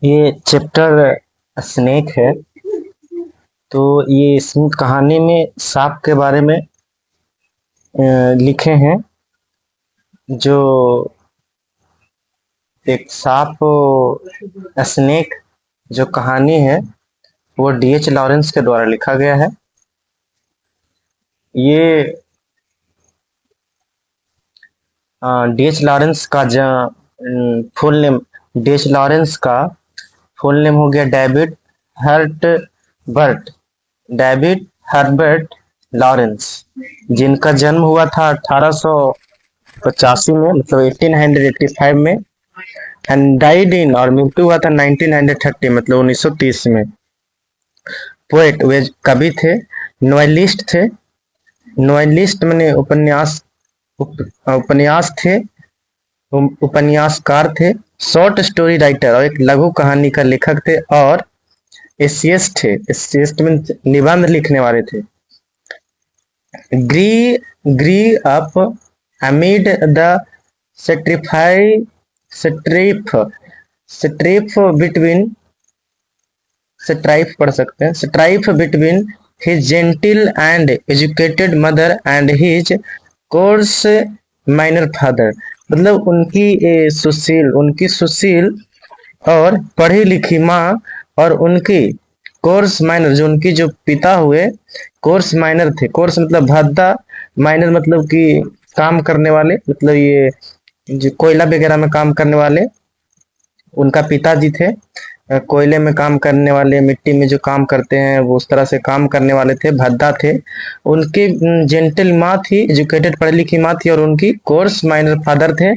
ये chapter snake है। तो ये इस कहानी में सांप के बारे में लिखे हैं। जो एक सांप स्नेक जो कहानी है वो डीएच लॉरेंस के द्वारा लिखा गया है। ये डीएच लॉरेंस का फुल नेम डीएच लॉरेंस का फुल नेम हो गया डेविड हर्बर्ट लॉरेंस, जिनका जन्म हुआ था 1885 में, मतलब 1885 में, एंड डाइड इन, और मृत्यु हुआ था 1930, मतलब 1930 में। पोएट, वे कवि थे। नोवेलिस्ट थे। नोवेलिस्ट मैंने उपन्यास थे, उपन्यासकार थे। शॉर्ट स्टोरी राइटर और एक लघु कहानी का लेखक थे। और एसियस्ट थे। एसियस्ट में निबंध लिखने वाले थे। ग्री up amid the strife between his gentle and educated mother and his coarse minor father। मतलब उनकी सुशील और पढ़ी लिखी माँ और उनकी कोर्स माइनर, जो उनकी जो पिता हुए कोर्स माइनर थे। कोर्स मतलब भद्दा, माइनर मतलब कि काम करने वाले, मतलब ये जो कोयला वगैरह में काम करने वाले उनका पिताजी थे। कोयले में काम करने वाले, मिट्टी में जो काम करते हैं वो उस तरह से काम करने वाले थे, भद्दा थे। उनकी जेंटल माँ थी, एजुकेटेड पढ़ी लिखी माँ थी, और उनकी कोर्स माइनर फादर थे।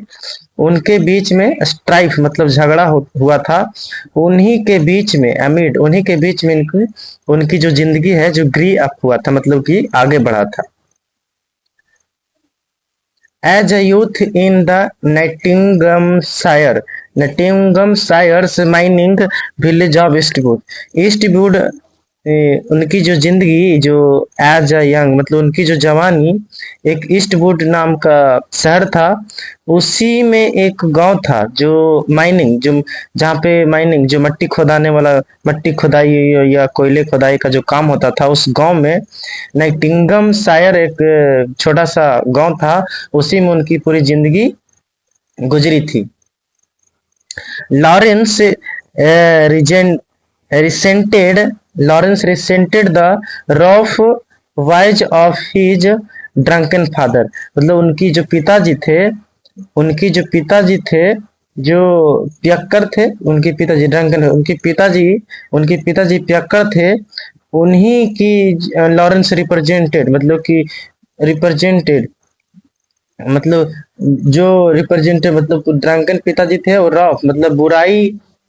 उनके बीच में स्ट्राइफ मतलब झगड़ा हुआ था। उन्हीं के बीच में उनकी जो जिंदगी है जो ग्री अप हुआ था, मतलब कि आगे बढ़ा था। As a youth in the Nottinghamshire's mining village of Eastwood, उनकी जो जिंदगी जो एज अ यंग मतलब उनकी जो जवानी एक ईस्टवुड नाम का शहर था, उसी में एक गांव था जो माइनिंग, जो जहाँ पे माइनिंग जो मट्टी खोदाने वाला, मट्टी खुदाई या कोयले खुदाई का जो काम होता था, उस गांव में नाइटिंगम शायर एक छोटा सा गांव था। उसी में उनकी पूरी जिंदगी गुजरी थी। Lawrence resented Lawrence resented the rough ways of his drunken father। मतलब उनकी जो पिताजी थे जो पियक्कर थे, उनके पिताजी ड्रंकन, उनके पिताजी पियक्कर थे। उन्हीं की लॉरेंस रिप्रेजेंटेड मतलब जो रिप्रेजेंटेटिव मतलब ड्रंकन पिताजी थे, और रफ मतलब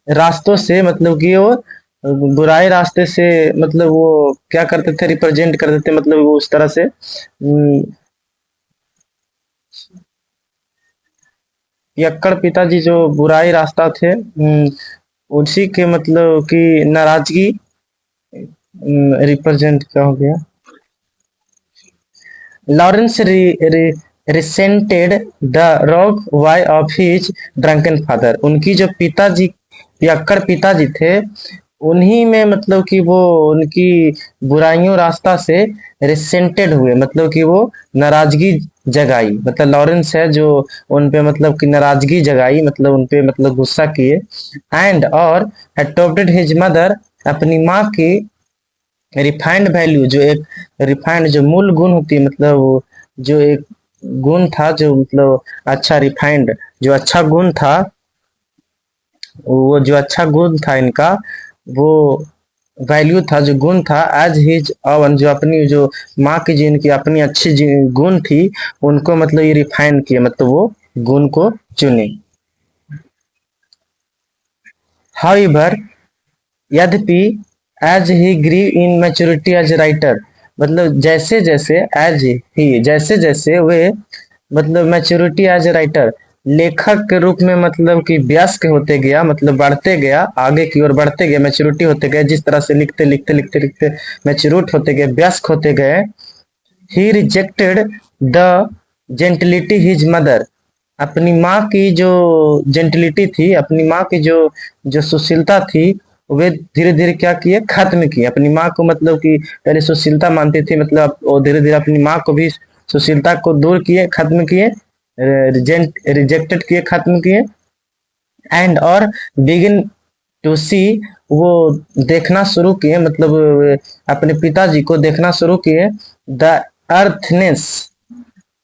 रास्तों से मतलब कि वो बुराई रास्ते से मतलब वो क्या करते थे, रिप्रेजेंट करते थे, मतलब वो उस तरह से पियक्कड़ पिताजी जो बुराई रास्ता थे, उसी के मतलब कि नाराजगी रिप्रेजेंट क्या हो गया। Lawrence resented the rough way of his drunken father। उनकी जो पिताजी पियक्कड़ पिताजी थे, उन्हीं में मतलब कि वो उनकी बुराइयों रास्ता से रिसेंटेड हुए, मतलब कि वो नाराजगी जगाई। मतलब लॉरेंस है जो उन पे मतलब कि नाराजगी जगाई, मतलब उन पे मतलब गुस्सा किए। एंड और adopted his mother, अपनी माँ की रिफाइंड वैल्यू, जो एक रिफाइंड जो मूल गुण होती है, मतलब वो जो एक गुण था जो मतलब अच्छा रिफाइंड जो अच्छा गुण था, वो जो अच्छा गुण था इनका, वो वैल्यू था जो गुण था, एज हिज अवन, जो अपनी जो माँ की जो इनकी अपनी अच्छी गुण थी, उनको मतलब ये रिफाइन किए, मतलब वो गुण को चुने। हाउएवर, यद्यपि as he grew in maturity as writer, मतलब जैसे जैसे वे मतलब मैच्योरिटी एज राइटर लेखक के रूप में मतलब कि वयस्क होते गया, मतलब बढ़ते गया, आगे की ओर बढ़ते गए, मैच्योरिटी होते गए, जिस तरह से लिखते मैच्योरूट होते गए, वयस्क होते गए। ही रिजेक्टेड द जेंटिलिटी हिज मदर अपनी माँ की जो जेंटिलिटी थी, अपनी माँ की जो जो सुशीलता थी, वे धीरे धीरे क्या किए, खत्म किए। अपनी माँ को मतलब कि पहले सुशीलता मानती थी, मतलब वो धीरे धीरे अपनी माँ को भी सुशीलता को दूर किए, खत्म किए, रिजेक्टेड किए, खत्म किए। एंड और बिगिन टू सी, वो देखना शुरू किए, मतलब अपने पिताजी को देखना शुरू किए। द अर्थनेस,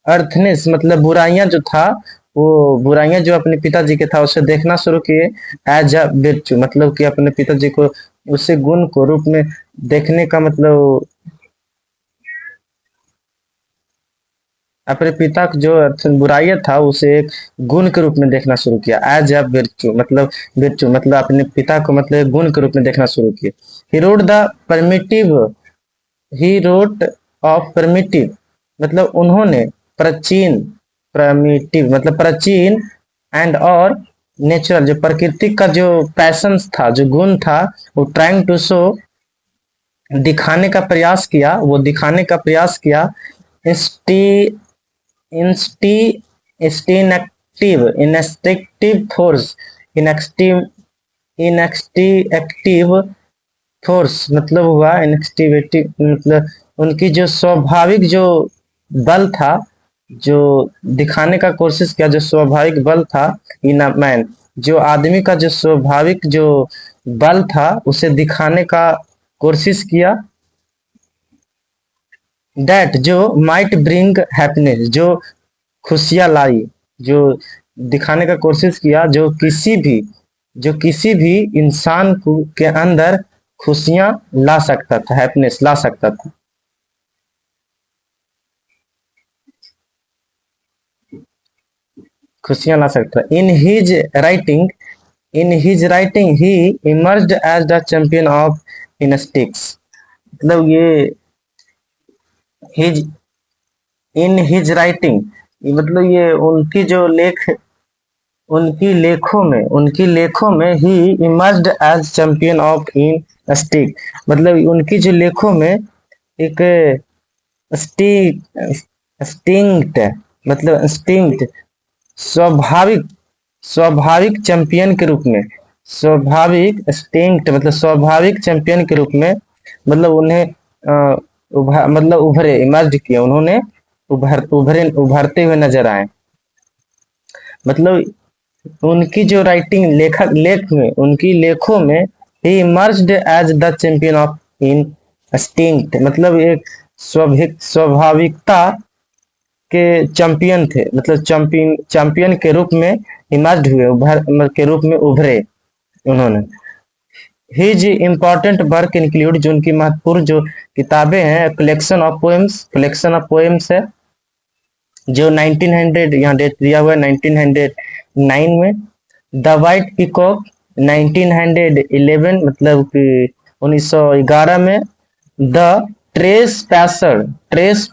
अर्थनेस मतलब बुराइयां जो था, वो बुराइयां जो अपने पिताजी के था उसे देखना शुरू किए। एज अ virtue, मतलब कि अपने पिताजी को उसे गुण को रूप में देखने का मतलब, अपने पिता का जो बुराइयां था उसे एक गुण के रूप में देखना शुरू किया। एज अ virtue मतलब अपने पिता को मतलब एक गुण के रूप में देखना शुरू किया। He wrote the primitive, he wrote of primitive मतलब उन्होंने प्राचीन, प्रिमिटिव मतलब प्राचीन, एंड और नेचुरल जो प्रकृति का जो पैशन था, जो गुण था, वो ट्राइंग टू शो दिखाने का प्रयास किया, वो दिखाने का प्रयास किया। इंस्टी इंस्टी instinctive instinctive force, inactive inactive force मतलब हुआ इनएक्टिविटी, मतलब उनकी जो स्वाभाविक जो बल था, जो दिखाने का कोशिश किया, जो स्वाभाविक बल था इन अ मैन, जो आदमी का जो स्वाभाविक जो बल था उसे दिखाने का कोशिश किया। दैट जो माइट ब्रिंग हैप्पीनेस, जो खुशियां लाई, जो दिखाने का कोशिश किया, जो किसी भी इंसान को के अंदर खुशियां ला सकता था, हैप्पीनेस ला सकता था। खुशियां ला सकता था। In his writing he emerged as the champion of instincts, मतलब ये हिज इन हिज राइटिंग, मतलब ये उनकी लेखों में ही emerged as champion of instinct, मतलब उनकी जो लेखों में एक स्टिक स्टिंक्ट, मतलब स्टिंक्ट स्वाभाविक, स्वाभाविक चैंपियन के रूप में, स्वाभाविक स्टिंक्ट मतलब स्वाभाविक चैंपियन के रूप में, मतलब उन्हें मतलब उभरे, इमर्ज किया उन्होंने, उभरते हुए नजर आए। मतलब उनकी जो राइटिंग, उनकी लेखों में ही emerged as the champion of instinct, मतलब एक स्वाभाविकता के चैंपियन थे, मतलब चैंपियन के रूप में इमर्ज हुए, के रूप में उभरे उन्होंने। हिज इम्पोर्टेंट वर्क इंक्लूड, जो उनकी महत्वपूर्ण जो किताबें हैं, कलेक्शन ऑफ पोएम्स है, जो 1900, यहाँ डेट दिया हुआ है 1909 में। द वाइट पीकॉक 1911 मतलब कि 1911 में। द ट्रेस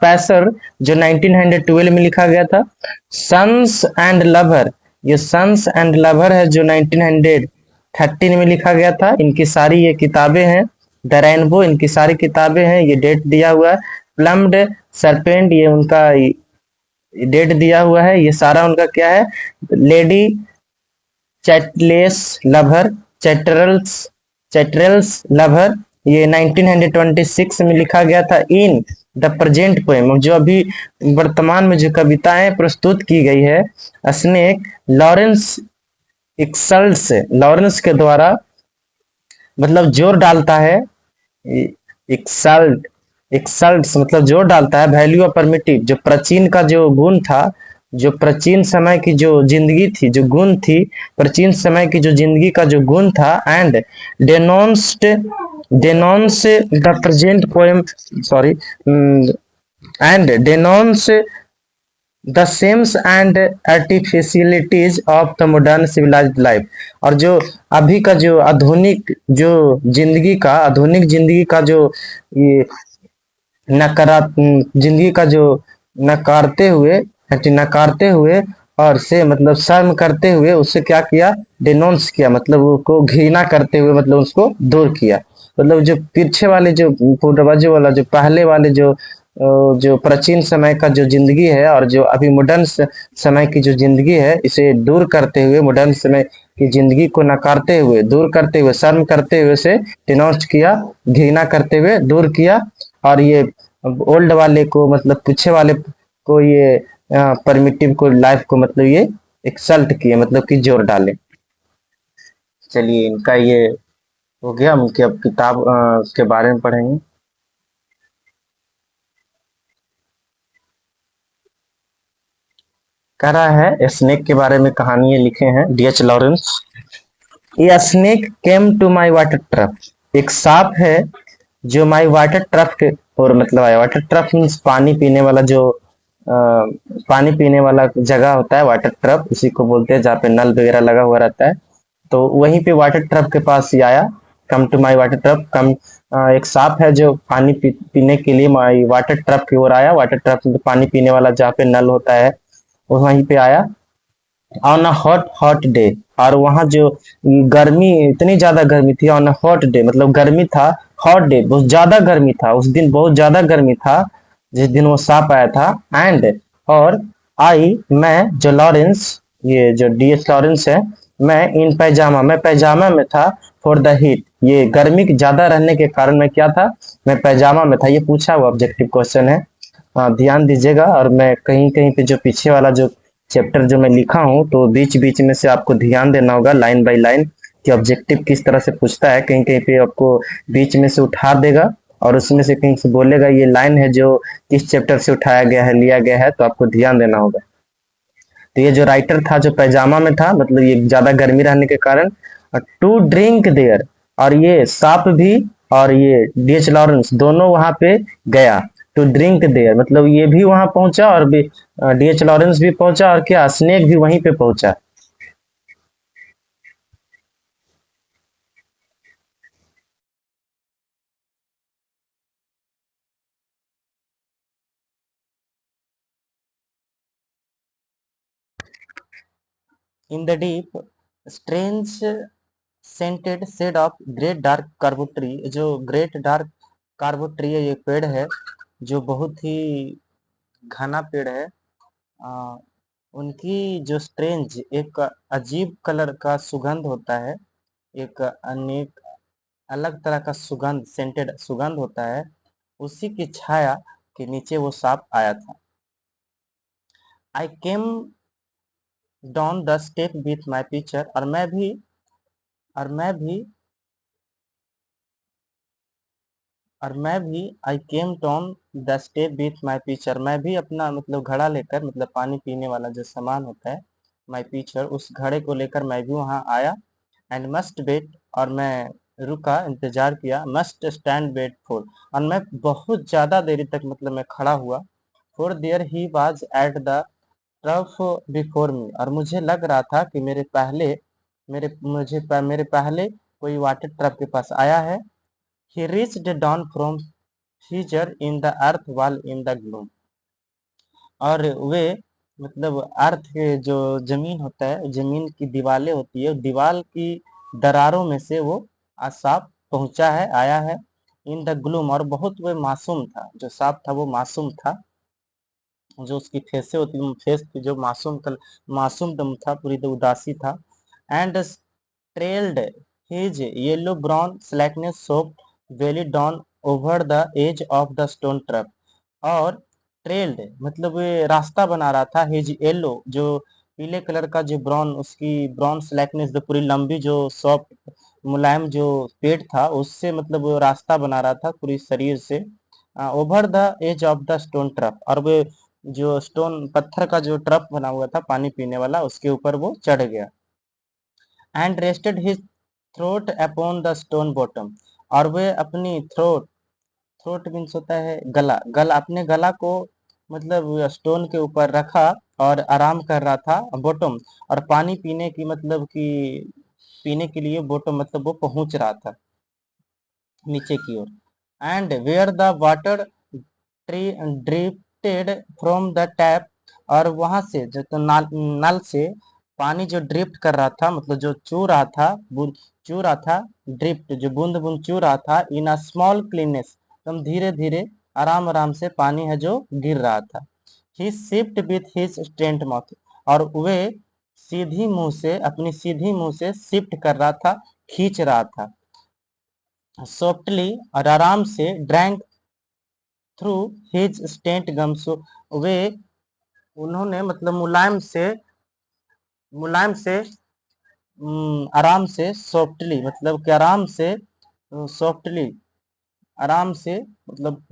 पैसर जो 1912 में लिखा गया था। सन्स एंड लवर, ये सन्स एंड लवर है जो 1913 में लिखा गया था। इनकी सारी ये किताबें हैं। द रेनबो, इनकी सारी किताबें हैं, ये डेट दिया हुआ है। प्लम्ड सरपेंट, ये उनका डेट दिया हुआ है, ये सारा उनका क्या है। लेडी चैटलेस लवर, चैटरल्स चैटरल्स लवर, ये 1926 में लिखा गया था। इन द प्रेजेंट पोएम, जो अभी वर्तमान में जो कविताएं प्रस्तुत की गई है, स्नेक लॉरेंस लॉरेंस के द्वारा, मतलब जोर डालता है, एक्सल्ट एक्सल्ट मतलब जोर डालता है। वैल्यू ऑफ परमिटिव, जो प्राचीन का जो गुण था, जो प्राचीन समय की जो जिंदगी थी, जो गुण थी, प्राचीन समय की जो जिंदगी का जो गुण था। And denounced denounce the present poem, sorry, and denounce the shams and artificialities of the modern civilized life, और जो अभी का जो आधुनिक जिंदगी का जो ये नकारा जिंदगी का जो नकारते हुए और से मतलब शर्म करते हुए उसे क्या किया, डिनोंस किया, मतलब उसको घृणा करते हुए, मतलब उसको दूर किया। मतलब जो पीछे वाले जो पूर्वजों वाला जो पहले वाले जो जो प्राचीन समय का जो जिंदगी है और जो अभी मॉडर्न समय की जो जिंदगी है, इसे दूर करते हुए, मॉडर्न समय की जिंदगी को नकारते हुए, दूर करते हुए, शर्म करते हुए से डिनोस्ट किया, घृणा करते हुए दूर किया, और ये ओल्ड वाले को, मतलब पीछे वाले को, ये परमिटिव को, लाइफ को, मतलब ये एक्सल्ट किए, मतलब कि जोर डाले। चलिए, इनका ये हो गया। हम उनकी अब किताब के बारे में पढ़ेंगे। कह रहा है स्नेक के बारे में कहानी ये लिखे हैं D H Lawrence. A snake came to my water trough. एक सांप है जो माय वाटर ट्रफ के और, मतलब आया। वाटर ट्रफ मीन्स पानी पीने वाला, जो पानी पीने वाला जगह होता है, वाटर ट्रफ उसी को बोलते हैं, जहाँ पे नल वगैरह लगा हुआ रहता है। तो वहीं पे वाटर ट्रफ के पास ही आया। Come to my water trough. एक सांप है जो पीने के लिए माई वाटर ट्रफ की ओर आया। वाटर ट्रफ में पानी पीने वाला जहाँ पे नल होता है, वो वहीं पे आया on a hot hot day. और वहाँ जो गर्मी, इतनी ज्यादा गर्मी थी, ऑन अ हॉट डे मतलब गर्मी था, हॉट डे बहुत ज्यादा गर्मी था, उस दिन बहुत ज्यादा गर्मी था जिस दिन वो सांप आया था। एंड, और आई, मैं जो लॉरेंस, ये जो डीएस लॉरेंस है, मैं इन पैजामा, मैं पैजामा में था, फॉर द हीट, ये गर्मी की ज्यादा रहने के कारण मैं क्या था, मैं पैजामा में था। ये पूछा हुआ ऑब्जेक्टिव क्वेश्चन है। ध्यान दीजिएगा। और मैं कहीं कहीं पे जो पीछे वाला जो चैप्टर जो मैं लिखा हूँ, तो बीच बीच में से आपको ध्यान देना होगा, लाइन बाय लाइन, कि ऑब्जेक्टिव किस तरह से पूछता है। कहीं कहीं पे आपको बीच में से उठा देगा, और उसमें से कहीं से बोलेगा ये लाइन है जो किस चैप्टर से उठाया गया है, लिया गया है, तो आपको ध्यान देना होगा। तो ये जो राइटर था जो पैजामा में था, मतलब ये ज्यादा गर्मी रहने के कारण, टू ड्रिंक देयर, और ये सांप भी और ये डीएच लॉरेंस दोनों वहां पे गया। टू ड्रिंक देयर मतलब ये भी वहां पहुंचा, और भी डीएच लॉरेंस भी पहुंचा, और क्या स्नेक भी वहीं पे पहुंचा। In the deep strange scented shade of great dark carob tree, जो ग्रेट डार्क कार्बो ट्री है, ये पेड़ है जो बहुत ही घना पेड़ है। आ, उनकी जो स्ट्रेंज, एक अजीब कलर का सुगंध होता है, एक अनेक अलग तरह का सुगंध, सेंटेड सुगंध होता है, उसी की छाया के नीचे वो सांप आया था। I came down the step with my picture, और मैं भी I came down the step with my picture, मैं भी अपना मतलब घड़ा लेकर, मतलब पानी पीने वाला जो सामान होता है, माई पिक्चर, उस घड़े को लेकर मैं भी वहां आया। एंड मस्ट वेट, और मैं रुका, इंतजार किया। मस्ट स्टैंड वेट फॉर, और मैं बहुत ज्यादा देरी तक मतलब मैं खड़ा हुआ। For there he was at the trough before me, और मुझे लग रहा था कि मेरे पहले कोई वाटर ट्रक के पास आया है। ही reached down from feature in the earth wall in the gloom, और वे मतलब अर्थ के जो जमीन होता है, जमीन की दीवारें होती है, दीवार की दरारों में से वो सांप पहुंचा है, आया है। इन द ग्लूम, और बहुत वो मासूम था, जो सांप था वो मासूम था, जो उसकी फेसे होती, फेस थी जो मासूम दम था, पूरी तो उदासी था। And trailed his yellow brown slackness soft वेली down over the edge of the stone trough, और ट्रेल्ड मतलब ये रास्ता बना रहा था, हिज येलो जो पीले कलर का, जो ब्राउन, उसकी ब्राउन स्लैकनेस, जो पूरी लंबी, जो सॉफ्ट मुलायम जो पेट था, उससे मतलब वो रास्ता बना रहा था पूरी शरीर से, over the edge of the stone trough, और वो जो स्टोन पत्थर का जो ट्रफ बना हुआ था पानी पीने वाला, उसके ऊपर वो चढ़ गया। And rested his throat upon the stone bottom, और वे अपनी थ्रोट, थ्रोट मीन्स होता है गला, गला, अपने गला को मतलब स्टोन के ऊपर रखा और आराम कर रहा था। बॉटम, और पानी पीने की मतलब कि पीने के लिए बॉटम मतलब वो पहुंच रहा था नीचे की ओर। And where the water tree drifted from the tap, और वहां से जो तो नल से पानी जो ड्रिफ्ट कर रहा था, मतलब जो चू रहा था, चू रहा था, ड्रिफ्ट जो बूंद बूंद चू रहा था, इन अ स्मॉल क्लीनेस, एकदम धीरे धीरे, आराम आराम से पानी है जो गिर रहा था। He shift with his straight mouth, और वे सीधी मुंह से, अपनी सीधी मुंह से शिफ्ट कर रहा था, खींच रहा था। सॉफ्टली, और आराम से, drank through his straight gums, वे, उन्होंने मतलब मुलायम से, आराम से, सॉफ्टली मतलब कि आराम से, सॉफ्टली, आराम से मतलब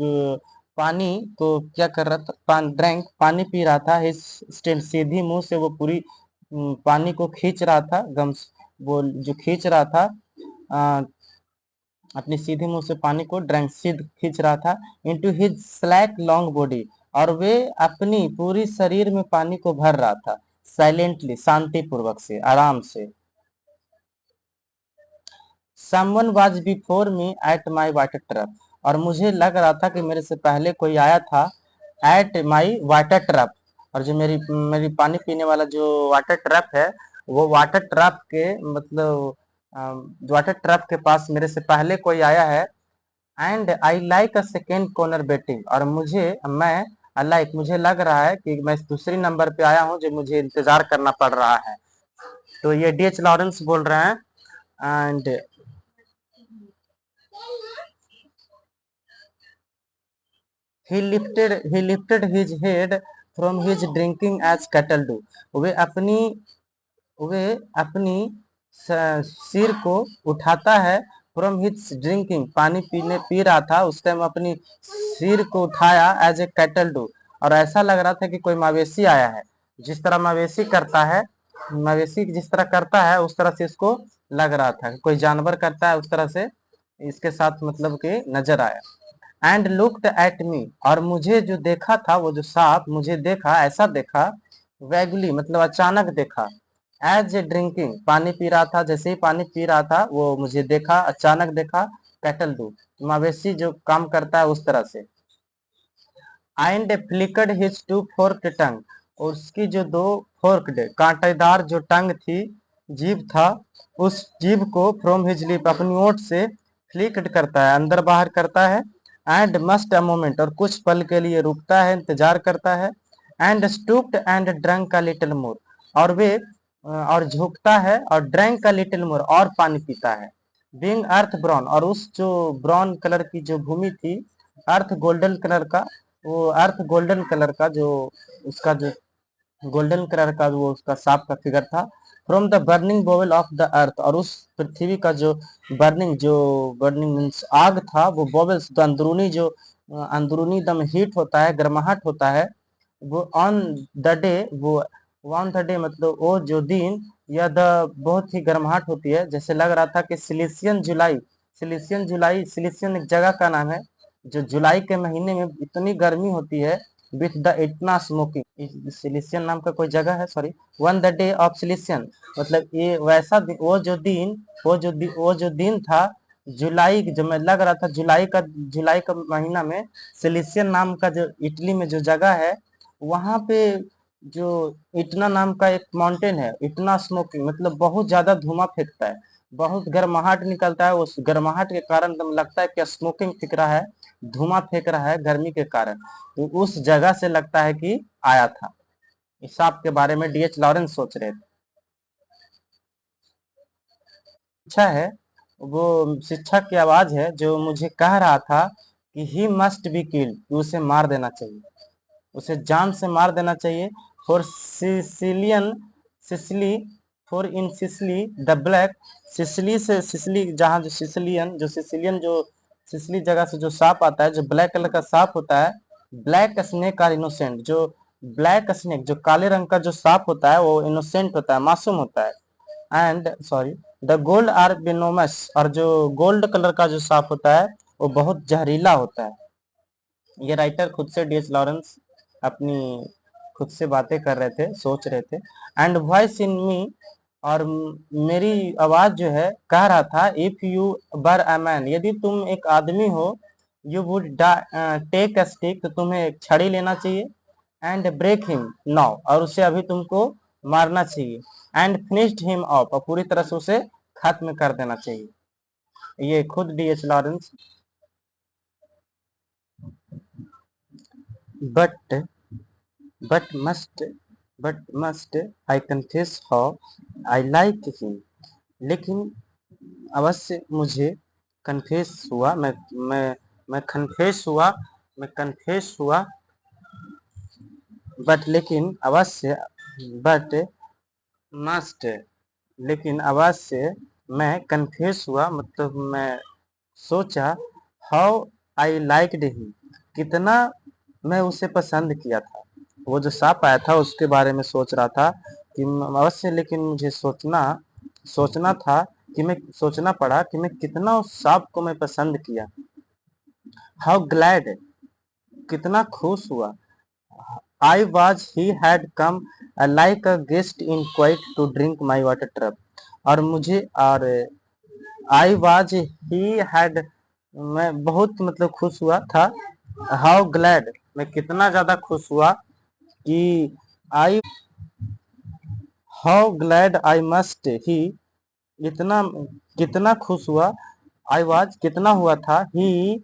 पानी को क्या कर रहा था, ड्रैंक पानी पी रहा था, हिज स्टेंट सीधी मुंह से वो पूरी पानी को खींच रहा था, गम्स वो जो खींच रहा था, अ, अपनी सीधी मुंह से पानी को ड्रैंक सीध खींच रहा था, into his slack long body, और वे अपनी पूरी शरीर में पानी को भर रहा था, साइलेंटली, शांति पूर्वक से, आराम से। Someone was before me at my water trap, और मुझे लग रहा था कि मेरे से पहले कोई आया था, एट माई वाटर ट्रैप, और जो मेरी मेरी पानी पीने वाला जो वाटर ट्रैप है, वो वाटर ट्रैप के मतलब वाटर ट्रैप के पास मेरे से पहले कोई आया है। And I like a second comer waiting, और मैं लाइक मुझे लग रहा है कि मैं दूसरी नंबर पे आया हूँ जो मुझे इंतजार करना पड़ रहा है। तो ये डी एच लॉरेंस बोल रहे हैं। And he lifted his head from his drinking as cattle do, वे अपनी वे अपनी सिर को उठाता है, फ्रॉम हिज ड्रिंकिंग, पानी पीने पी रहा था उस टाइम, अपनी सिर को उठाया, एज ए कैटल डू, और ऐसा लग रहा था कि कोई मवेशी आया है, जिस तरह मवेशी करता है, मवेशी जिस तरह करता है उस तरह से इसको लग रहा था, कोई जानवर करता है उस तरह से इसके साथ मतलब कि नजर आया। एंड लुक्ड एट मी, और मुझे जो देखा था, वो जो सांप मुझे देखा, ऐसा देखा, वैगुली मतलब अचानक देखा, एज ए ड्रिंकिंग, पानी पी रहा था, जैसे ही पानी पी रहा था वो मुझे देखा, अचानक देखा, कैटल डू, मवेशी जो काम करता है उस तरह से। एंड फ्लिकर्ड हिज टू फोर्क्ड टंग, और उसकी जो दो फोर्क्ड कांटेदार जो टंग थी, जीभ था, उस जीभ को फ्रॉम हिज लिप, अपनी ओठ से फ्लिकड करता है, अंदर बाहर करता है। एंड मस्ट अ मोमेंट, और कुछ पल के लिए रुकता है, इंतजार करता है। And stooped and drunk a little more, और वे और झुकता है और ड्रंक अ लिटिल मोर, और पानी पीता है। बीइंग अर्थ ब्राउन, और उस जो ब्राउन कलर की जो भूमि थी, अर्थ गोल्डन कलर का, वो अर्थ गोल्डन कलर का जो उसका जो गोल्डन कलर का वो उसका सांप का फिगर था, from the burning bowel of the earth, और उस पृथ्वी का जो बर्निंग मीन्स आग था, वो बोवेल्स तो अंदरूनी जो अंदरूनी दम हीट होता है, गर्माहट होता है, वो ऑन द डे, वो ऑन द डे मतलब वो जो दिन, या द बहुत ही गर्माहट होती है, जैसे लग रहा था कि सिलिसियन एक जगह का नाम है, जो जुलाई के महीने में इतनी गर्मी होती है, विथ द इतना स्मोकिंग, सिलिसियन नाम का कोई जगह है, sorry, one the day of Sicilian, मतलब ये वैसा वो जो दिन था, जुलाई, जो मैं लग रहा था जुलाई का महीना में, सिलिसियन नाम का जो इटली में जो जगह है, वहां पे जो इटना नाम का एक माउंटेन है, इतना स्मोकिंग मतलब बहुत ज्यादा धुआं फेंकता है, बहुत गर्माहट निकलता है, उस गर्माहट के कारण एकदम लगता है कि स्मोकिंग फेंक रहा है, धुआं फेंक रहा है गर्मी के कारण, तो उस जगह से लगता है कि आया था। इस सांप के बारे में डी एच लॉरेंस सोच रहे थे। अच्छा है, वो शिक्षक की आवाज है जो मुझे कह रहा था कि ही मस्ट बी किल्ड, उसे मार देना चाहिए, उसे जान से मार देना चाहिए। For Sicilian Sicily for in Sicily the black, Sicily से सिसली जहाँ जो सिसली जगह से जो सांप आता है, जो ब्लैक कलर का सांप होता है, ब्लैक स्नेक आर इनोसेंट, जो ब्लैक स्नेक जो काले रंग का जो सांप होता है वो इनोसेंट होता है, मासूम होता है। And sorry, the gold are venomous, और जो गोल्ड कलर का जो सांप होता है वो बहुत जहरीला होता है। ये राइटर खुद से डी एच लॉरेंस अपनी खुद से बातें कर रहे थे, सोच रहे थे। एंड वॉइस इन मी, और मेरी आवाज जो है कह रहा था, if you were a man, यदि तुम एक आदमी हो, you would take a stick, तो तुम्हें एक छड़ी लेना चाहिए, एंड ब्रेक हिम नाउ, और उसे अभी तुमको मारना चाहिए, एंड फिनिश्ड हिम ऑफ, और पूरी तरह से उसे खत्म कर देना चाहिए। ये खुद D H Lawrence. But but must must I confess how I like him. लेकिन अवश्य मुझे कन्फेस हुआ, मैं मैं कन्फेस हुआ मैं कन्फेस हुआ बट लेकिन अवश्य बट मस्ट लेकिन अवश्य मैं कन्फ्यूज हुआ, मतलब मैं सोचा, हाउ आई लाइक्ड हिम, कितना मैं उसे पसंद किया था। वो जो सांप आया था उसके बारे में सोच रहा था कि अवश्य, लेकिन मुझे सोचना था कि मैं सोचना पड़ा कि मैं कितना उस सांप को मैं पसंद किया। हाउ ग्लैड, कितना खुश हुआ। I was he had come like a guest in quiet to drink my water trap। और मुझे और I was he had, मैं बहुत मतलब खुश हुआ था। How glad, मैं कितना ज्यादा खुश हुआ कि I how glad I must he, इतना कितना खुश हुआ। आई वॉज कितना हुआ था। ही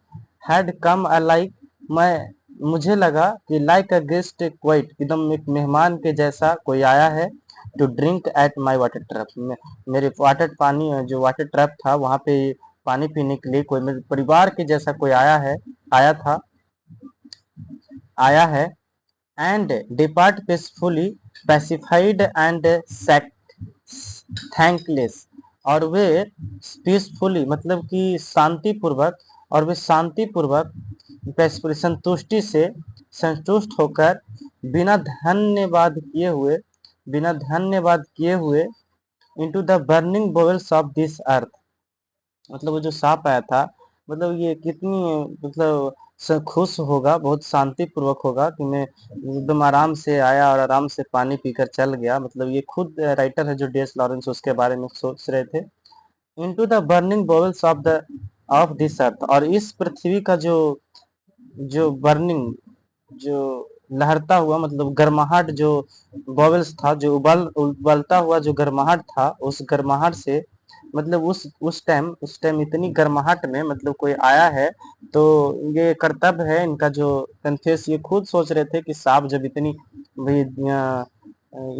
हैड कम लाइक, मैं मुझे लगा कि लाइक अ गेस्ट क्वाइट, एकदम एक मेहमान के जैसा कोई आया है। To drink at my water trough, मेरे जो वाटर ट्रैप था वहां पे पानी पीने के लिए कोई मेरे परिवार के जैसा कोई आया था आया है। And depart peacefully, pacified and thankless, और वे पीसफुली मतलब कि शांति पूर्वक, और वे शांति पूर्वक संतुष्टि से संतुष्ट होकर, बिना धन्यवाद किए हुए into the burning bowels of this earth, मतलब वो जो सांप आया था, मतलब ये कितनी मतलब खुश होगा, बहुत शांति पूर्वक होगा कि मैं एकदम आराम से आया और आराम से पानी पीकर चल गया। मतलब ये खुद राइटर है जो डी एस लॉरेंस उसके बारे में सोच रहे थे। Into the burning bowels of this earth, और इस पृथ्वी का जो जो बर्निंग जो लहरता हुआ मतलब गर्माहट, जो बॉबल्स था, जो उबलता हुआ जो गर्माहट था, उस गर्माहट से मतलब उस टाइम इतनी गर्माहट में मतलब कोई आया है। तो ये कर्तव्य है इनका, जो कन्फेस ये खुद सोच रहे थे कि सांप जब इतनी भी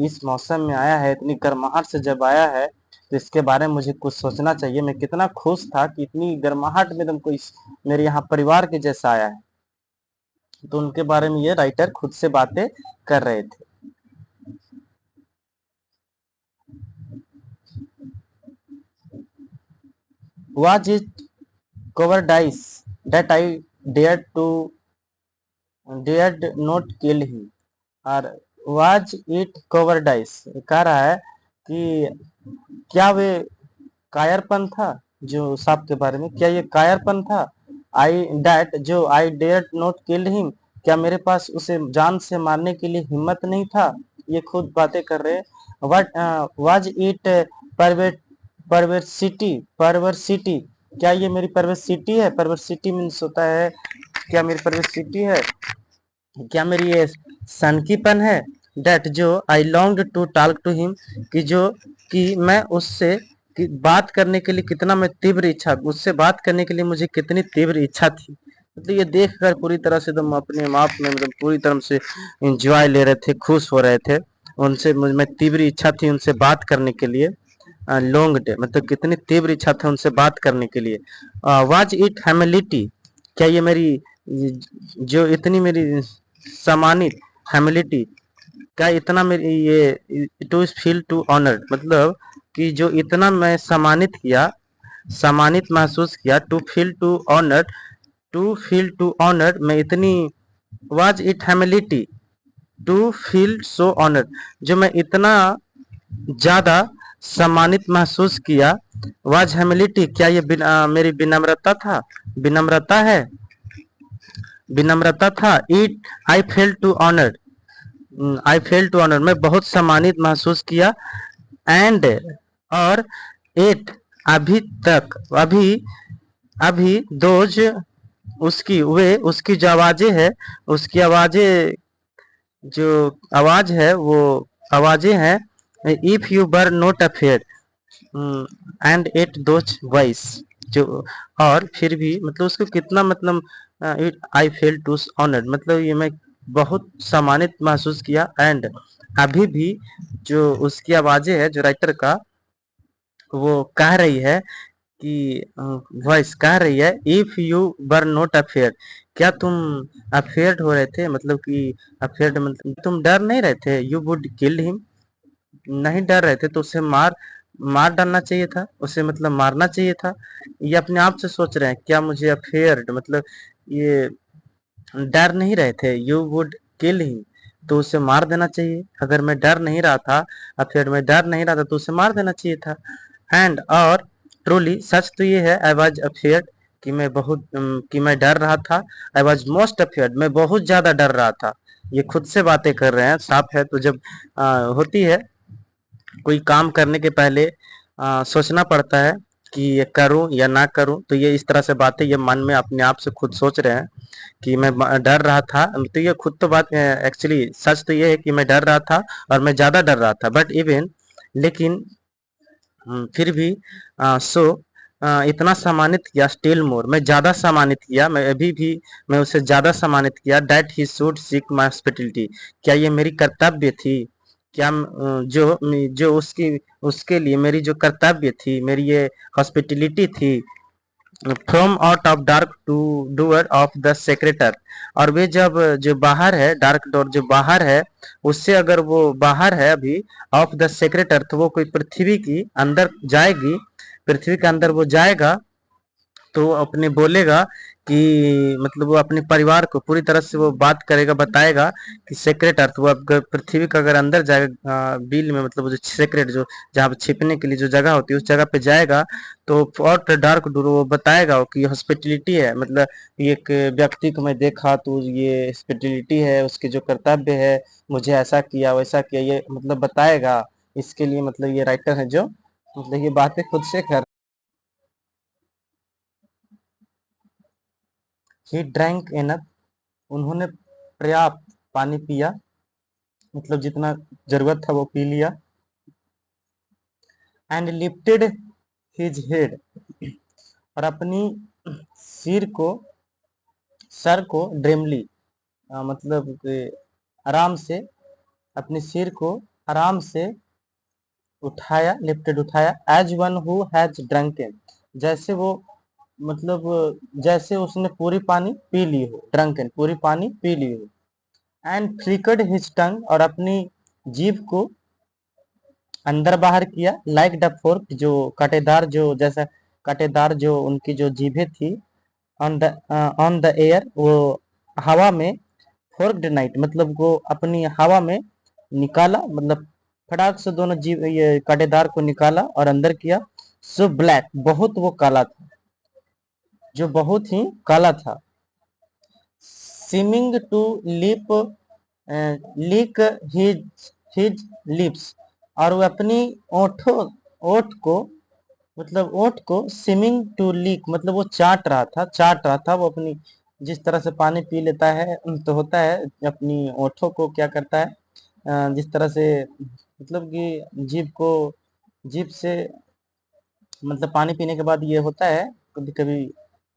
इस मौसम में आया है, इतनी गर्माहट से जब आया है, तो इसके बारे में मुझे कुछ सोचना चाहिए। मैं कितना खुश था कि इतनी गर्माहट में एकदम कोई मेरे यहाँ परिवार के जैसा आया है। तो उनके बारे में ये राइटर खुद से बातें कर रहे थे। Was it cowardice that I dared not kill him, और was it cowardice कह रहा है कि क्या वे कायरपन था, जो सांप के बारे में, क्या ये कायरपन था। आई डैट, जो I dare not kill him, क्या मेरे पास उसे जान से मारने के लिए हिम्मत नहीं था। ये खुद बातें कर रहे हैं। वट वाज इट परवर्सिटी, क्या ये मेरी परवर्सिटी है। परवर्सिटी मीन्स होता है, क्या मेरी परवर्सिटी है, क्या मेरी ये सनकीपन है। डेट, जो I long to talk to him, कि जो कि मैं उससे कि बात करने के लिए कितना मैं तीव्र इच्छा, उससे बात करने के लिए मुझे कितनी तीव्र इच्छा थी। मतलब ये देखकर पूरी तरह से एकदम अपने आप में मतलब पूरी तरह से इंजॉय ले रहे थे, खुश हो रहे थे। उनसे मैं तीव्र इच्छा थी उनसे बात करने के लिए। लॉन्ग डे मतलब कितनी तीव्र इच्छा था उनसे बात करने के लिए। वाज इट हेमिलिटी, क्या ये मेरी जो इतनी मेरी सम्मानित हेमिलिटी, क्या इतना मेरी ये टू फील टू ऑनर्ड, मतलब कि जो इतना मैं सम्मानित महसूस किया। टू फील टू ऑनर्ड, मैं इतनी was it humility to feel so honoured, जो मैं इतना ज्यादा सम्मानित महसूस किया। वाज हेमिलिटी, क्या ये मेरी विनम्रता था, विनम्रता है, विनम्रता था। It I felt to honour, मैं बहुत सम्मानित महसूस किया। एंड, और एट, अभी तक, अभी दोज, उसकी जो आवाजें है, उसकी आवाजें, जो आवाज है वो आवाजें हैं। If you were not afraid and yet those voices, जो और फिर भी मतलब उसको कितना मतलब it I felt to honoured, मतलब ये मैं बहुत सम्मानित महसूस किया। एंड अभी भी जो उसकी आवाजें है, जो राइटर का, वो कह रही है कि वॉइस कह रही है, if you were not afraid, क्या तुम अफेयर्ड हो रहे थे, मतलब कि अफेयर्ड मतलब तुम डर नहीं रहे थे, यू वुड किल हिम, नहीं डर रहे थे तो उसे मार मार डालना चाहिए था, उसे मतलब मारना चाहिए था। ये अपने आप से सोच रहे हैं, क्या मुझे अफेयर्ड मतलब ये डर नहीं रहे थे, यू वुड किल हिम, तो उसे मार देना चाहिए। अगर मैं डर नहीं रहा था, अफेयर में डर नहीं रहा था, तो उसे मार देना चाहिए था। एंड और ट्रूली सच तो ये है, आई वॉज अफेयर्ड, कि मैं बहुत कि मैं डर रहा था। आई वॉज मोस्ट अफेयर्ड, मैं बहुत ज्यादा डर रहा था। ये खुद से बातें कर रहे हैं, साफ है। तो जब होती है कोई काम करने के पहले सोचना पड़ता है कि ये करूं या ना करूं, तो ये इस तरह से बातें ये मन में अपने आप से खुद सोच रहे हैं कि मैं डर रहा था। तो ये खुद तो बात एक्चुअली सच तो ये है कि मैं डर रहा था और मैं ज्यादा डर रहा था, बट इवन लेकिन फिर भी सो इतना सम्मानित किया, स्टिल मोर, मैं ज्यादा सम्मानित किया, मैं अभी भी मैं उसे ज्यादा सम्मानित किया, that he should seek my hospitality, क्या ये मेरी कर्तव्य थी, क्या जो उसकी उसके लिए मेरी जो कर्तव्य थी, मेरी ये हॉस्पिटलिटी थी, from out of dark to door of the secret earth. और वे जब जो बाहर है, डार्क डोर जो बाहर है, उससे अगर वो बाहर है अभी ऑफ द सेक्रेटर, तो वो कोई पृथ्वी की अंदर जाएगी, पृथ्वी के अंदर वो जाएगा, तो वो अपने बोलेगा कि मतलब वो अपने परिवार को पूरी तरह से वो बात करेगा, बताएगा कि सेक्रेट अर्थ, वो अगर पृथ्वी का अगर अंदर जाएगा बिल में, मतलब वो जो सेक्रेट जो जहाँ पे छिपने के लिए जो जगह होती है, उस जगह पे जाएगा, तो और डार्क डूर वो बताएगा कि हॉस्पिटलिटी है, मतलब एक व्यक्ति को मैं देखा तो ये हॉस्पिटलिटी है, उसके जो कर्तव्य है, मुझे ऐसा किया वैसा किया, ये मतलब बताएगा। इसके लिए मतलब ये राइटर है जो मतलब ये बातें खुद से कर। ही ड्रैंक एनफ, उन्होंने पर्याप्त पानी पिया, मतलब जितना जरूरत था वो पी लिया। एंड लिफ्टेड हिज हेड, और अपनी सिर को सर को ड्रीमली, मतलब कि आराम से, अपने सिर को आराम से उठाया, लिफ्टेड उठाया, as one who has drunken, जैसे वो मतलब जैसे उसने पूरी पानी पी ली हो, ड्रंकन पूरी पानी पी ली हो। एंड फ्लिकर्ड हिज टंग, और अपनी जीभ को अंदर बाहर किया, लाइक द फोर्क, जो कांटेदार जो जैसा कांटेदार जो उनकी जो जीभें थी, ऑन द एयर, वो हवा में, फोर्क्ड नाइट मतलब वो अपनी हवा में निकाला, मतलब फटाक से दोनों जीभ ये कांटेदार को निकाला और अंदर किया। सो ब्लैक, बहुत वो काला था, जो बहुत ही काला था। Seeming to lip lick his his lips, और वो अपनी ओठों ओठ को, मतलब ओठ को स्विमिंग टू लीक, मतलब वो चाट रहा था वो अपनी, जिस तरह से पानी पी लेता है तो होता है अपनी ओठों को क्या करता है, जिस तरह से मतलब कि जीभ से मतलब पानी पीने के बाद ये होता है कभी कभी,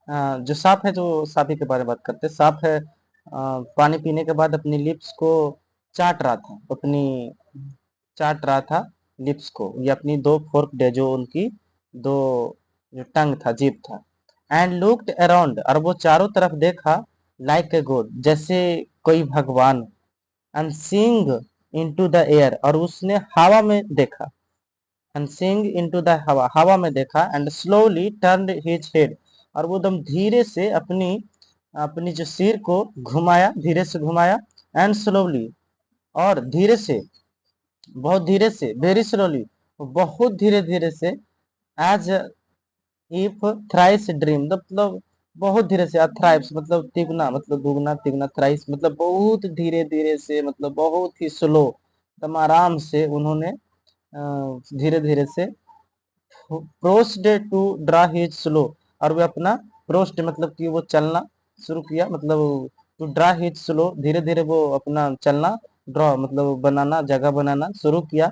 जो सांप है, जो सांप ही के बारे में बात करते हैं, सांप है पानी पीने के बाद अपनी लिप्स को चाट रहा था, अपनी चाट रहा था लिप्स को, ये अपनी दो फोर्क डे जो उनकी दो जो टंग था, जीभ था। एंड लुक्ड अराउंड, और वो चारों तरफ देखा, लाइक ए गॉड, जैसे कोई भगवान। And seeing into the air, और उसने हवा में देखा, एंड सीइंग इनटू द हवा, हवा में देखा। And slowly turned his head, और वो एकदम धीरे से अपनी अपनी जो सिर को घुमाया, धीरे से घुमाया। एंड स्लोली, और धीरे से, बहुत धीरे से, वेरी स्लोली, बहुत धीरे धीरे से, एज इफ थ्राइस ड्रीम, मतलब बहुत धीरे से, थ्राइस मतलब तिगुना, मतलब दुगना तिगुना, थ्राइस मतलब बहुत धीरे धीरे से, मतलब बहुत ही स्लो, एकदम आराम से उन्होंने धीरे धीरे से प्रोस्ड टू ड्रा हिज स्लो, और वे अपना प्रोस्ट मतलब कि वो चलना शुरू किया, मतलब टू ड्रा हिज स्लो, धीरे धीरे वो अपना चलना, ड्रॉ मतलब बनाना, जगह बनाना शुरू किया।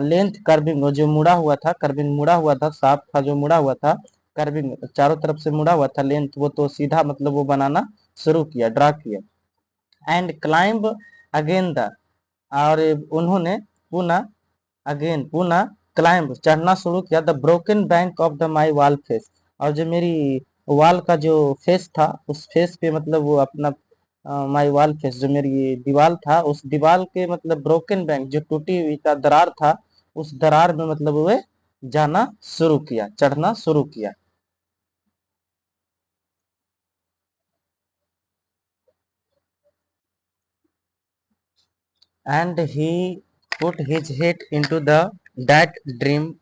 लेंथ कर्विंग, जो मुड़ा हुआ था, कर्विंग मुड़ा हुआ था, सांप था जो मुड़ा हुआ था, कर्विंग चारों तरफ से मुड़ा हुआ था, लेंथ वो तो सीधा मतलब वो बनाना शुरू किया, ड्रा किया। एंड क्लाइंब अगेन द, और उन्होंने पुनः पुनः क्लाइंब चढ़ना शुरू किया the broken bank of the my wall face, और जो मेरी वॉल का जो फेस था उस फेस पे मतलब वो अपना माई वॉल फेस जो मेरी दीवार था उस दीवार के मतलब ब्रोकन बैंक जो टूटी हुई का दरार था उस दरार में मतलब वे जाना शुरू किया, चढ़ना शुरू किया। And he put his head into the that dream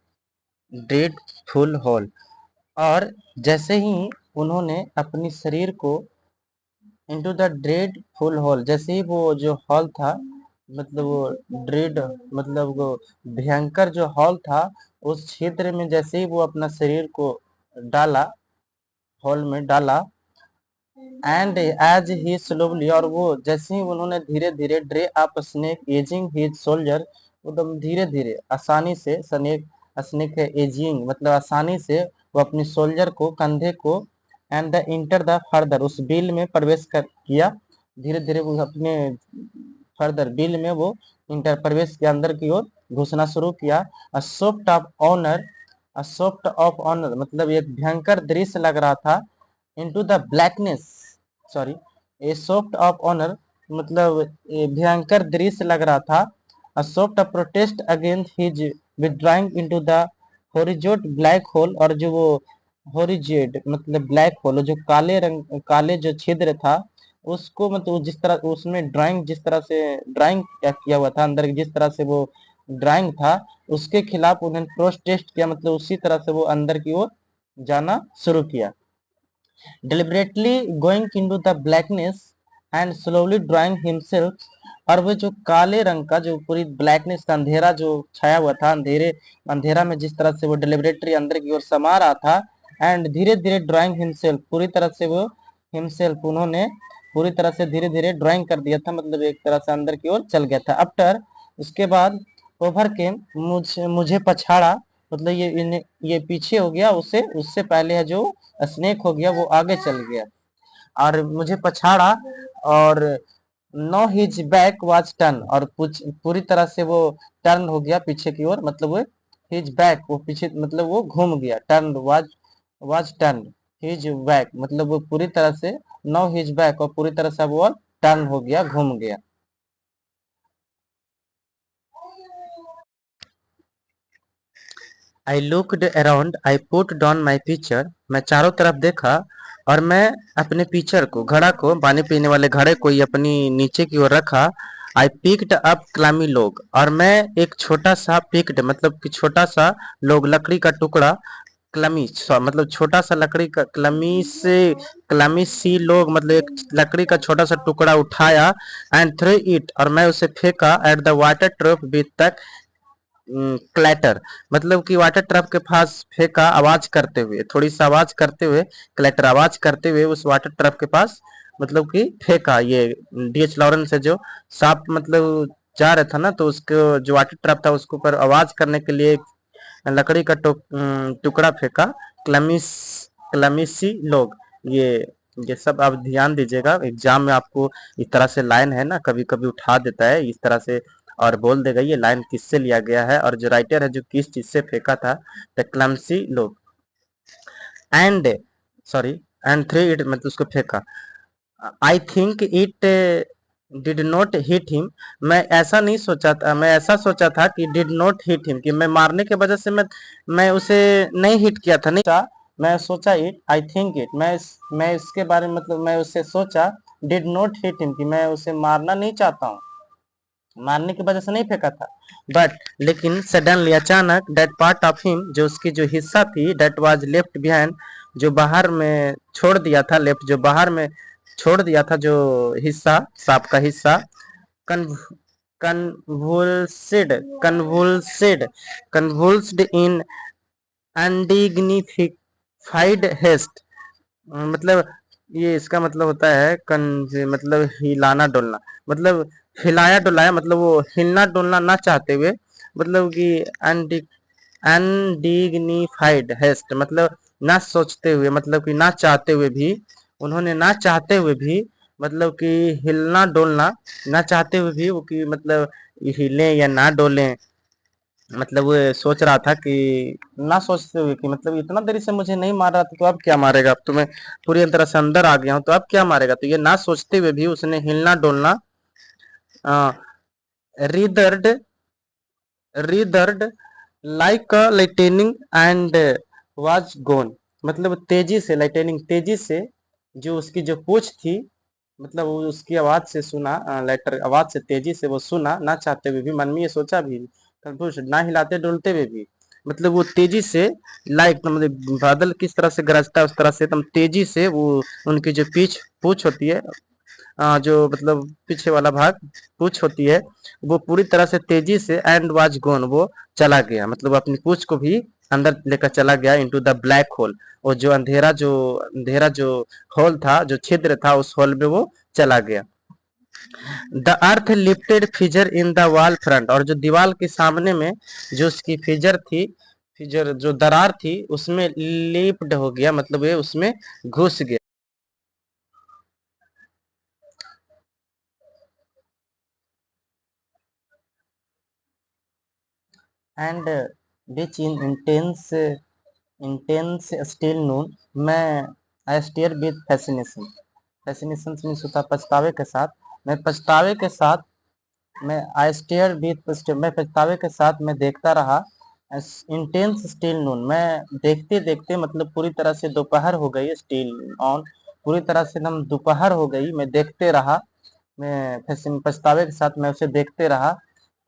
dreadful hall, और जैसे ही उन्होंने अपनी शरीर को इनटू द ड्रेडफुल हॉल, जैसे ही वो जो हॉल था मतलब वो ड्रेड मतलब वो भयंकर जो हॉल था उस क्षेत्र में जैसे ही वो अपना शरीर को डाला, हॉल में डाला, एंड एज ही स्लोली, और वो जैसे ही उन्होंने धीरे धीरे drew up snake easing his shoulders, एकदम धीरे धीरे आसानी से स्नेक है एजिंग मतलब आसानी से वो अपनी सोल्जर को कंधे को and the enter the further उस बिल में प्रवेश कर किया, धीरे धीरे वो अपने फर्दर बिल में वो इंटर प्रवेश के अंदर की ओर घुसना शुरू किया। A sort of horror, a sort of horror मतलब एक भयंकर दृश्य लग रहा था, into the blackness, sorry, a sort of horror मतलब भयंकर दृश्य लग रहा था, a sort protest against his withdrawing into the horizontal black hole, और जो वो हॉरिजॉन्टल मतलब ब्लैक होल जो काले रंग काले जो छिद्र था उसको मतलब जिस तरह उसमें ड्राइंग जिस तरह से ड्राइंग किया हुआ था अंदर जिस तरह से वो ड्राइंग था उसके खिलाफ उन्होंने प्रोटेस्ट किया, मतलब उसी तरह से वो अंदर की ओर जाना शुरू किया। deliberately going into the blackness and slowly drawing himself, और वो जो काले रंग का जो पूरी ब्लैकनेस का अंधेरा जो छाया हुआ था अंधेरा में जिस तरह से वो डिलिबरेटली अंदर की ओर समा रहा था, एंड धीरे धीरे ड्राइंग हिमसेल्फ पूरी तरह से वो हिमसेल्फ उन्होंने पूरी तरह से धीरे धीरे ड्राइंग कर दिया था, मतलब एक तरह से अंदर की ओर चल गया था। आफ्टर उसके बाद ओवर के मुझे पछाड़ा मतलब ये पीछे हो गया उससे उससे पहले है जो स्नेक हो गया वो आगे चल गया और मुझे पछाड़ा, और know his back was turn, और पूरी तरह से वो टर्न हो गया पीछे की ओर, मतलब वो हिज बैक वो पीछे मतलब वो घूम गया, turn was turn, his back मतलब वो पूरी तरह से नो हिज बैक और पूरी तरह से वो टर्न हो गया, घूम गया। I looked around I put down my picture, मैं चारों तरफ देखा और मैं अपने पिक्चर को घड़ा को पानी पीने वाले घड़े को ही अपनी नीचे की ओर रखा। आई पिक्ड अप क्लामी लोग, और मैं एक छोटा सा पिक्ड मतलब कि छोटा सा लोग लकड़ी का टुकड़ा क्लमी मतलब छोटा सा लकड़ी का क्लमी सी लोग मतलब एक लकड़ी का छोटा सा टुकड़ा उठाया एंड थ्रो इट, और मैं उसे फेंका एट द वाटर ट्रफ बीच तक क्लैटर मतलब कि वाटर ट्रफ के पास फेंका आवाज करते हुए, थोड़ी सी आवाज करते हुए, क्लैटर आवाज करते हुए उस वाटर ट्रफ के पास मतलब कि फेंका। ये डीएच लॉरेंस से जो सांप मतलब जा रहा था ना तो उसको जो वाटर ट्रफ था उसके ऊपर आवाज करने के लिए लकड़ी का टुकड़ा फेंका। क्लमिस क्लमिसी लोग, ये ये सब आप ध्यान दीजिएगा, एग्जाम में आपको इस तरह से लाइन है ना कभी कभी उठा देता है इस तरह से और बोल देगा ये लाइन किससे लिया गया है और जो राइटर है जो किस चीज से फेंका था। द क्लमसी लोग and sorry and three it मतलब उसको फेंका। I think it did not hit him, मैं ऐसा सोचा था कि डिड नॉट हिट हिम कि मैं मारने के वजह से मैं उसे नहीं हिट किया था, नहीं था, मैं सोचा इट आई थिंक इट मैं इसके बारे में मतलब मैं उससे सोचा डिड नॉट हिट हिम कि मैं उसे मारना नहीं चाहता हूँ, मारने की वजह से नहीं फेंका था। बट लेकिन सडनली अचानक दैट पार्ट ऑफ हिम जो उसकी जो हिस्सा थी दैट वाज लेफ्ट बिहाइंड जो बाहर में छोड़ दिया था, लेफ्ट जो बाहर में छोड़ दिया था जो हिस्सा सांप का हिस्सा, कन्वुल्सिड कन्वुल्सिड कन्वुल्स्ड इन अनडिग्निफाइड हेस्ट, मतलब ये इसका मतलब होता है मतलब हिलाना डोलना, मतलब हिलाया डुलाया मतलब वो हिलना डुलना ना चाहते हुए, मतलब कि अनडिग्निफाइड हेस्ट मतलब ना सोचते हुए मतलब कि ना चाहते हुए भी, उन्होंने ना चाहते हुए भी मतलब कि हिलना डोलना ना चाहते हुए भी वो कि मतलब हिले या ना डोले, मतलब वो सोच रहा था कि ना सोचते हुए कि मतलब इतना देरी से मुझे नहीं मार रहा था तो अब क्या मारेगा, अब तो मैं पूरी तरह से अंदर आ गया हूँ तो अब क्या मारेगा, तो ये ना सोचते हुए भी उसने हिलना डोलना writhed writhed like a lightning and was gone, मतलब तेजी से लाइटनिंग तेजी से जो उसकी जो पूछ थी, मतलब वो उसकी आवाज से सुना, लेटर आवाज से तेजी से वो सुना ना चाहते हुए भी, मन में ये सोचा भी कंफ्यूज ना हिलाते डुलते हुए भी, मतलब वो तेजी से लाइक मतलब बादल किस तरह से गरजता है उस तरह से एकदम तेजी से वो उनकी जो पीछ पूछ होती है, जो मतलब पीछे वाला भाग पूछ होती है, वो पूरी तरह से तेजी से एंड वाज गोन, वो चला गया, मतलब अपनी पूछ को भी अंदर लेकर चला गया इनटू द ब्लैक होल, और जो अंधेरा जो होल था, जो छिद्र था, उस होल में वो चला गया। The earth lifted फिजर in the wall front, और जो दीवार के सामने में जो उसकी फिजर थी, फिजर जो दरार थी उसमें लिफ्ट हो गया, मतलब ये उसमें घुस गया। And which in intense still noon, मैं I stare with fascination, fascination means होता है पछतावे के साथ, मैं पछतावे के साथ, मैं आई स्टेयर विद, मैं पछतावे के साथ मैं देखता रहा, इंटेंस स्टिल नून, मैं देखते देखते मतलब पूरी तरह से दोपहर हो गई, स्टिल ऑन पूरी तरह से एकदम दोपहर हो गई, मैं देखते रहा, मैं पछतावे के साथ मैं उसे देखते रहा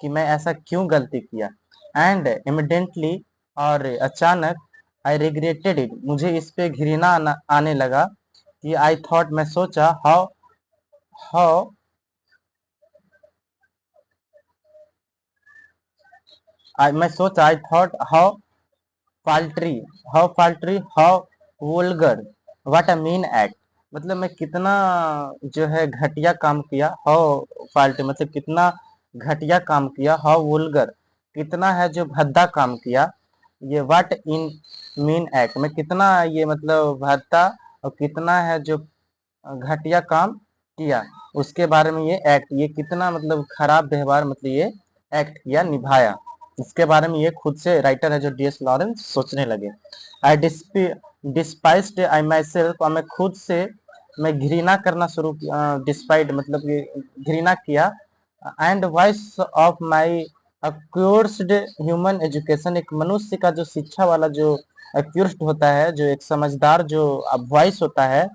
कि मैं ऐसा क्यों गलती किया। एंड इमिडेंटली, और अचानक, आई रिग्रेटेड इट, मुझे इस पे घृणा आने लगा कि आई थॉट, मैं सोचा, हाउ हाउ मैं सोचा, I thought paltry paltry, how vulgar, what a mean act, मतलब मैं कितना जो है घटिया काम किया, हाउ फाल्ट मतलब कितना घटिया काम किया, हाउ वोल्गर कितना है जो भद्दा काम किया, ये व्हाट इन मीन एक्ट मैं कितना ये मतलब भद्दा, और कितना है जो घटिया काम किया, उसके बारे में ये एक्ट, ये कितना मतलब खराब व्यवहार मतलब ये एक्ट किया, निभाया, इसके बारे में ये खुद से राइटर है जो डी.एस. लॉरेंस सोचने लगे। आई डिस्पाइस्ड आई माई सेल्फ, और मैं खुद से मैं घृणा करना शुरू किया, डिस्पाइड मतलब ये घृणा किया, and voice of my accursed human education, एक मनुष्य का जो शिक्षा वाला जो अक्यूर्स्ड होता है, जो एक समझदार जो वॉइस होता है,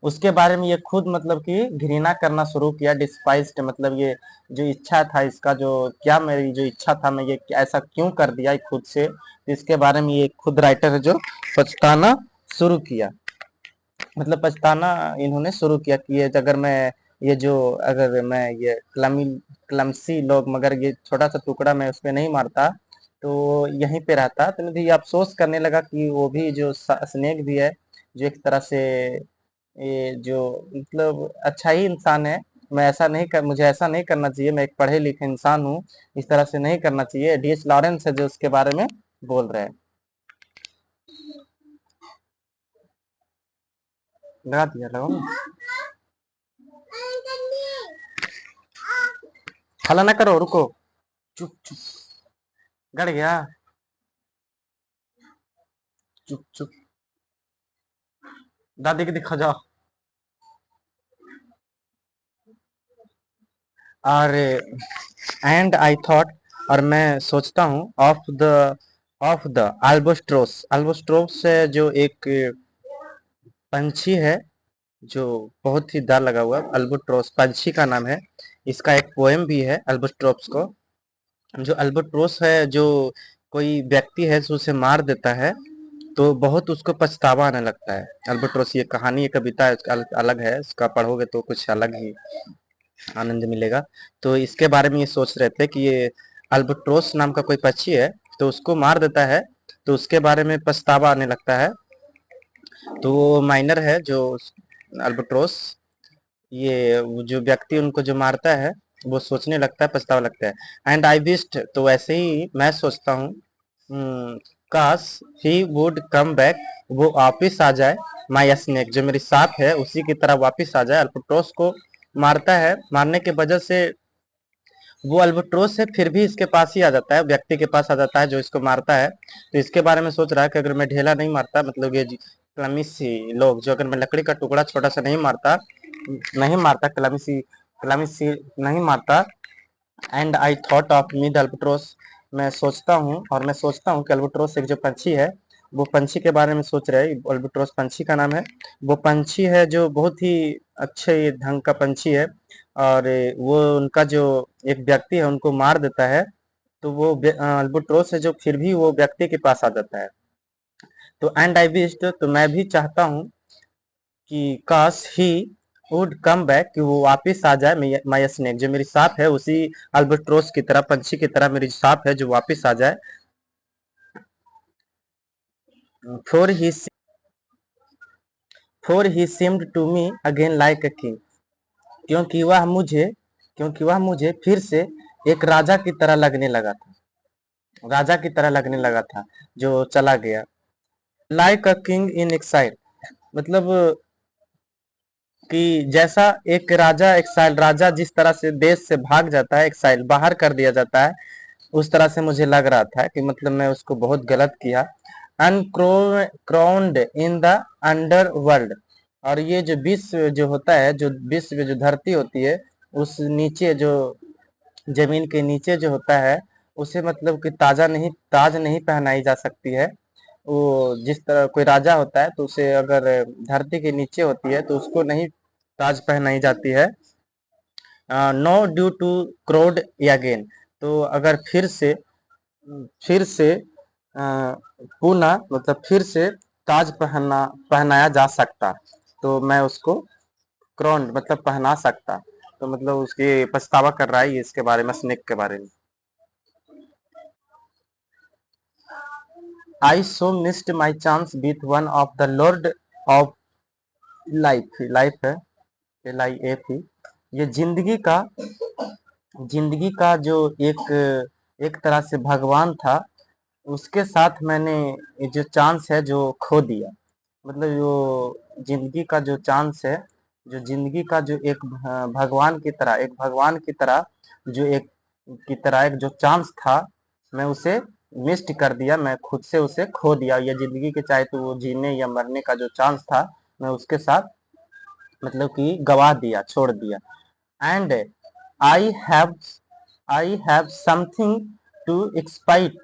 उसके बारे में ये खुद मतलब कि घृणा करना शुरू किया, डिस्पाइस्ड मतलब ये जो इच्छा था इसका, जो क्या मेरी जो इच्छा था, मैं ये ऐसा क्यों कर दिया खुद से, तो इसके बारे में ये खुद राइटर है जो पछताना शुरू किया, मतलब पछताना इन्होंने शुरू किया कि ये अगर मैं ये जो अगर मैं ये क्लमसी लोग, मगर ये छोटा सा टुकड़ा मैं उस पर नहीं मारता तो यहीं पे रहता, तो मुझे ये अफसोस करने लगा कि वो भी जो स्नेक भी है, जो एक तरह से ये जो मतलब अच्छा ही इंसान है, मैं ऐसा नहीं कर मुझे ऐसा नहीं करना चाहिए, मैं एक पढ़े लिखे इंसान हूँ, इस तरह से नहीं करना चाहिए, डी.एस. लॉरेंस है जो उसके बारे में बोल रहे हैं। लगा दिया लगाओ ना। हल्ला ना करो, रुको, चुप चुप, गड़ गया, चुप चुप, दादी के दिखा जाओ। और एंड आई थॉट, और मैं सोचता हूँ, ऑफ द अल्बाट्रोस, अल्बाट्रोस जो एक पंछी है, जो बहुत ही दार लगा हुआ, अल्बाट्रोस पंछी का नाम है, इसका एक पोएम भी है अल्बाट्रोस को, जो अल्बाट्रोस है, जो कोई व्यक्ति है जो उसे मार देता है तो बहुत उसको पछतावा आने लगता है, अल्बाट्रोस ये कहानी ये कविता है, उसका अलग है, उसका पढ़ोगे तो कुछ अलग ही आनंद मिलेगा। तो इसके बारे में ये सोच रहे थे कि ये अल्बाट्रोस नाम का कोई पक्षी है, तो उसको मार देता है, तो उसके बारे में पछतावा आने लगता है, तो वो माइनर है जो अल्बाट्रोस, ये जो व्यक्ति उनको जो मारता है वो सोचने लगता है, पछतावा लगता है। एंड आई विस्ट, तो वैसे ही मैं सोचता हूँ, काश ही वुड कम बैक, वो वापिस आ जाए, माय स्नेक, जो मेरी सांप है उसी की तरह वापिस आ जाए। अल्बाट्रोस को मारता है, मारने की वजह से वो अल्बाट्रोस है फिर भी इसके पास ही आ जाता है, व्यक्ति के पास आ जाता है जो इसको मारता है। तो इसके बारे में सोच रहा है कि अगर मैं ढेला नहीं मारता, मतलब ये क्लमिसी लोग जो, अगर मैं लकड़ी का टुकड़ा छोटा सा नहीं मारता क्लमिसी नहीं मारता, and I thought of me the albatross, मैं सोचता हूँ और मैं सोचता हूँ कि अल्बाट्रोस एक जो पंछी है, वो पंछी के बारे में सोच रहे हैं। अल्बाट्रोस पंछी का नाम है, वो पंछी है जो बहुत ही अच्छे ढंग का पंछी है, और वो उनका जो एक व्यक्ति है उनको मार देता है, तो वो अल्बाट्रोस है जो फिर भी वो व्यक्ति के पास आ जाता है। तो एंड आई विश्ड, तो मैं भी चाहता हूँ कि काश ही वुड कम बैक, कि वो वापस आ जाए, माय स्नेक, जो मेरी सांप है उसी अल्बाट्रोस की तरह, पंछी की तरह मेरी सांप है जो वापस आ जाए। For he for he seemed to me again like a king, क्योंकि वह मुझे क्योंकि वह मुझे फिर से एक राजा की तरह लगने लगा था, राजा की तरह लगने लगा था जो चला गया। Like a king in exile, मतलब कि जैसा एक राजा एक्साइल, राजा जिस तरह से देश से भाग जाता है, एक्साइल बाहर कर दिया जाता है, उस तरह से मुझे लग रहा था कि मतलब मैं उसको बहुत गलत किया। Uncrowned in the under world, और ये जो विश्व जो होता है, जो विश्व जो धरती होती है, उस नीचे जो जमीन के नीचे जो होता है, उसे मतलब कि ताज नहीं पहनाई जा सकती है। वो जिस तरह कोई राजा होता है तो उसे अगर धरती के नीचे होती है तो उसको नहीं ताज पहनाई जाती है। नो ड्यू टू क्रोड अगेन, तो अगर फिर से पुनः मतलब फिर से ताज पहनाया जा सकता, तो मैं उसको क्राउन मतलब पहना सकता। तो मतलब उसके पछतावा कर रहा है ये इसके बारे में, स्नेक के बारे में। I so missed my chance with one of the lord of life, life है LIF ही, ये जिंदगी का जो एक तरह से भगवान था, उसके साथ मैंने ये जो चांस है जो खो दिया। मतलब जो जिंदगी का जो चांस है, जो जिंदगी का जो एक भगवान की तरह, एक भगवान की तरह जो एक जो चांस था, मैं उसे मिस्ड कर दिया, मैं खुद से उसे खो दिया। ये जिंदगी के चाहे तो वो जीने या मरने का जो चांस था, मैं उसके साथ मतलब कि गवा दिया, छोड़ दिया। And I have I have something to expiate,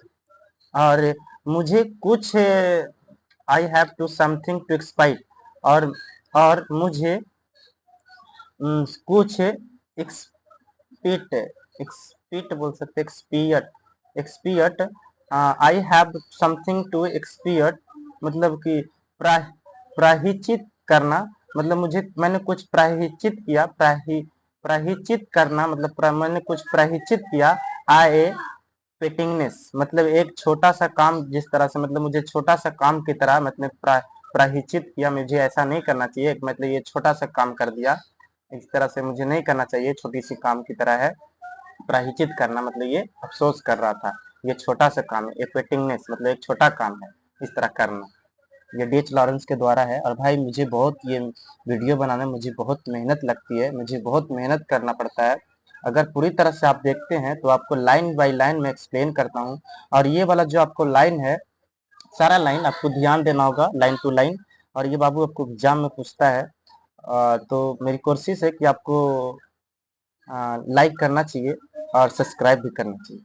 और मुझे कुछ I have to something to expiate, और मुझे कुछ एक्सपीट एक्सपीट बोल सकते, expiate expiate I have something to expiate, मतलब कि प्राहिचित करना, मतलब मैंने कुछ प्राहिचित किया, प्राहिचित करना मतलब मैंने कुछ प्राहिचित किया। आए पेटिंगनेस, मतलब एक छोटा सा काम, जिस तरह से मतलब मुझे छोटा सा काम की तरह मतलब प्राहिचित किया, मुझे ऐसा नहीं करना चाहिए, मतलब ये छोटा सा काम कर दिया, इस तरह से मुझे नहीं करना चाहिए, छोटी सी काम की तरह है। प्रायश्चित करना मतलब ये अफसोस कर रहा था, ये छोटा सा काम है, एफर्टिंगनेस मतलब एक छोटा काम है, इस तरह करना। ये डीएच लॉरेंस के द्वारा है। और भाई मुझे बहुत ये वीडियो बनाने में मुझे बहुत मेहनत लगती है, मुझे बहुत मेहनत करना पड़ता है। अगर पूरी तरह से आप देखते हैं तो आपको लाइन बाय लाइन में एक्सप्लेन करता हूँ, और ये वाला जो आपको लाइन है, सारा लाइन आपको ध्यान देना होगा, लाइन टू लाइन। और ये बाबू आपको एग्जाम में पूछता है। तो मेरी कोशिश है कि आपको लाइक करना चाहिए और सब्सक्राइब भी करना चाहिए।